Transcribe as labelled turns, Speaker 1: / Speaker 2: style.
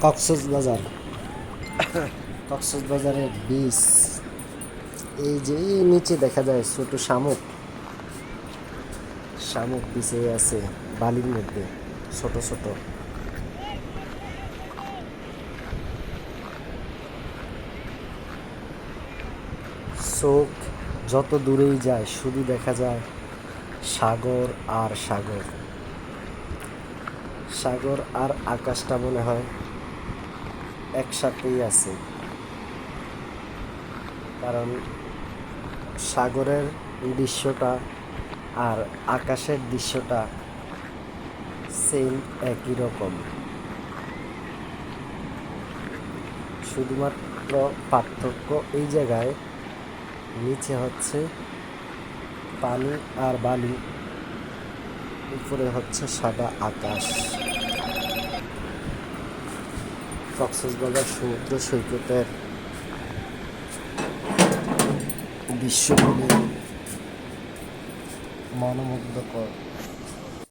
Speaker 1: কক্সবাজার কক্সবাজারের বিচ। এই যে নিচে দেখা যায় ছোট শামুক, শামুক বিছে আছে বালির মধ্যে, ছোট ছোট। চোখ যত দূরেই যায় শুধু দেখা যায় সাগর আর সাগর। সাগর আর আকাশটা মনে হয় একসাথেই আছে, কারণ সাগরের দৃশ্যটা আর আকাশের দৃশ্যটা সেম, একই রকম। শুধুমাত্র পার্থক্য এই জায়গায়, নিচে হচ্ছে পানি আর বালি, উপরে হচ্ছে সাদা আকাশ। কক্সবাজার সমুদ্র সৈকতের দৃশ্যগুলি মনোমুগ্ধকর।